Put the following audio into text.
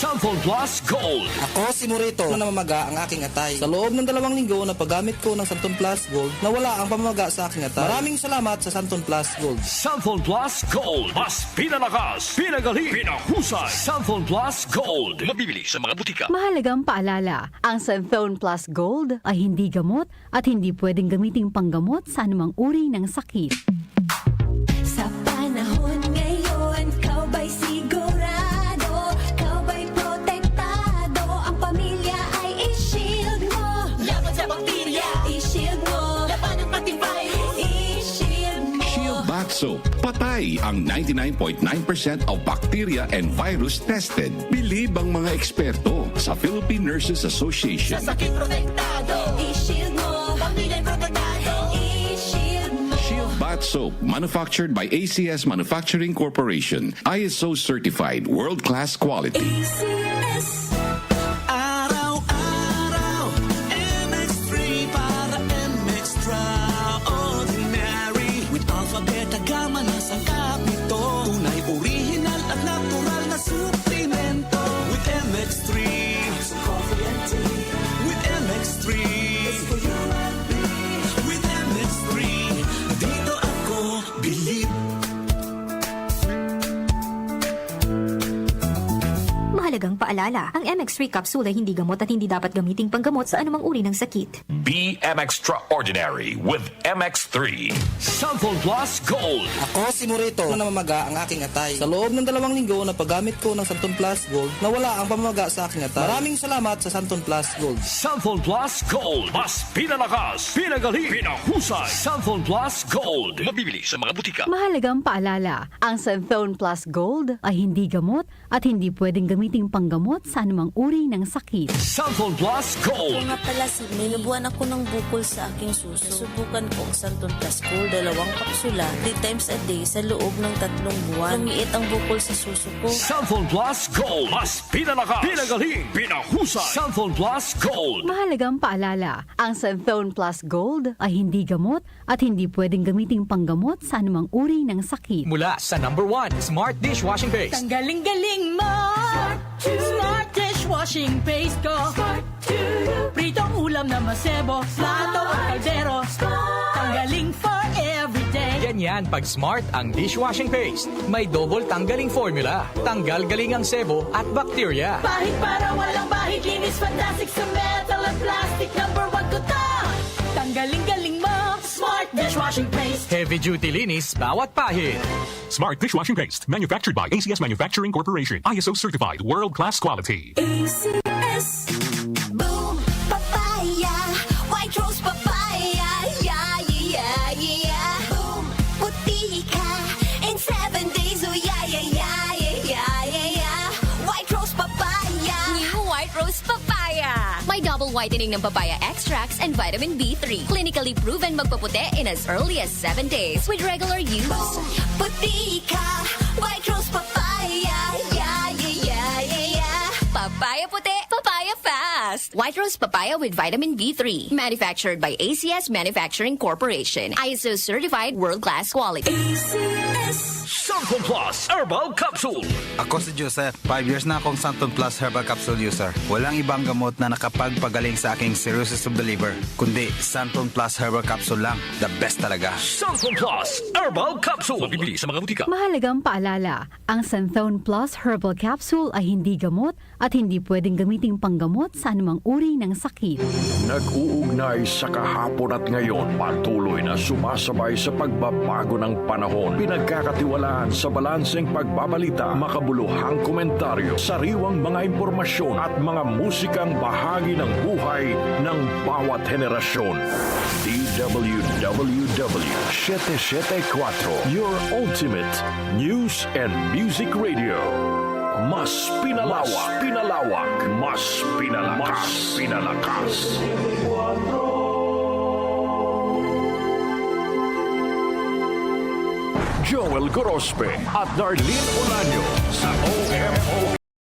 Samphon Plus Gold. Ako si Morito na namamaga ang aking atay. Sa loob ng 2 linggo na paggamit ko ng Samphon Plus Gold, nawala ang pamamaga sa aking atay. Maraming salamat sa Samphon Plus Gold. Samphon Plus Gold. Mas pinalakas, pinagaling, pinahusay. Samphon Plus Gold. Mabibili sa mga butika. Mahalagang paalala, ang Samphon Plus Gold ay hindi gamot at hindi pwedeng gamiting panggamot sa anumang uri ng sakit. Sa panahon ngayon, kau ba'y sigurado? Kau ba'y protektado? Ang pamilya ay i-shield mo. Laban sa bakterya, i-shield mo. Laban ng pati virus, i-shield mo. Shield Bath Soap. Patay ang 99.9% of bacteria and virus tested. Bilib ang mga eksperto sa Philippine Nurses Association. Sa sakit protektado, i-shield mo. Pamilya protektado, i-shield mo. Shield Bath Soap, manufactured by ACS Manufacturing Corporation. ISO certified, world-class quality. ACS. Araw-araw, MX3 para MX-Traordinary. With Alpha Beta Gamma na sangkap nito. Tunay, original at natural na suplemento. With MX3, it's coffee and tea. With MX3, it's for you and me. With MX3, dito ako believe. Mahalagang paalala, ang MX3 capsule ay hindi gamot at hindi dapat gamiting panggamot sa anumang uri ng sakit. Be Extraordinary with MX3. Samphon Plus Gold. Ako si Morito na namamaga ang aking atay. Sa loob ng 2 linggo na paggamit ko ng Samphon Plus Gold, nawala ang pamamaga sa aking atay. Maraming salamat sa Samphon Plus Gold. Samphon Plus Gold. Mas pinalakas, pinagaling, pinahusay. Samphon Plus Gold. Mabibili sa mga butika. Mahalagang paalala, ang Samphon Plus Gold ay hindi gamot at hindi pwedeng gamiting panggamot sa anumang uri ng sakit. Samphon Plus Gold. Nga pala, Sidney, nabuhan ako ng bukol sa aking suso. Subukan ko ang Santon Plus Gold, 2 kapsula, 3 times a day sa loob ng 3 buwan. Lumiit ang bukol sa suso ko. Samphon Plus Gold. Mas pinalakas, pinagaling, pinahusay. Samphon Plus Gold. Mahalagang paalala, ang Samphon Plus Gold ay hindi gamot at hindi pwedeng gamiting panggamot sa anumang uri ng sakit. Mula sa #1 Smart Dishwashing Paste. Tanggaling-galing mo. Smart dishwashing paste ko. Pritong ulam na masebo. Plato o kaldero. Tanggaling for everyday. Ganyan pag Smart ang dishwashing paste. May double tanggaling formula. Tanggal galing ang sebo at bakterya. Bahid para walang bahid. Linis fantastic sa metal at plastic. #1 ko to. Tanggaling-galing mo. Smart dishwashing paste. Heavy duty linis bawat pahid. Smart Dishwashing Paste, manufactured by ACS Manufacturing Corporation. ISO certified, world-class quality. ACS. Boom, papaya, white rose papaya, yeah, yeah, yeah. Boom, puti ka in 7 days, oh yeah, yeah, yeah, yeah, yeah, yeah. White rose papaya. New White Rose Papaya. May double whitening ng papaya extracts and vitamin B3. Clinically proven magpaputi in as early as 7 days with regular use. Boom, puti ka, white rose papaya, yeah, yeah, yeah, yeah, yeah. Papaya puti, papaya fast. White Rose Papaya with vitamin B3. Manufactured by ACS Manufacturing Corporation. ISO certified world-class quality. ACS. Samphon Plus Herbal Capsule. Ako si Joseph. 5 years na akong Santon Plus Herbal Capsule user. Walang ibang gamot na nakapagpagaling sa aking cirrhosis of the liver, kundi Santon Plus Herbal Capsule lang. The best talaga. Samphon Plus Herbal Capsule. Mabibili sa mga butika. Mahalagang paalala, ang Santhon Plus Herbal Capsule ay hindi gamot at hindi pwedeng gamiting panggamot sa anumang uri ng sakit. Nag-uugnay sa kahapon at ngayon, patuloy na sumasabay sa pagbabago ng panahon. Pinagkakatiwalaan sa balanseng pagbabalita, makabuluhang komentaryo, sariwang mga impormasyon at mga musikang bahagi ng buhay ng bawat henerasyon. DWWW 774, your ultimate news and music radio. Mas pinalawak, mas pinalakas. Joel Gorospe at Darlene Olanyo sa OMO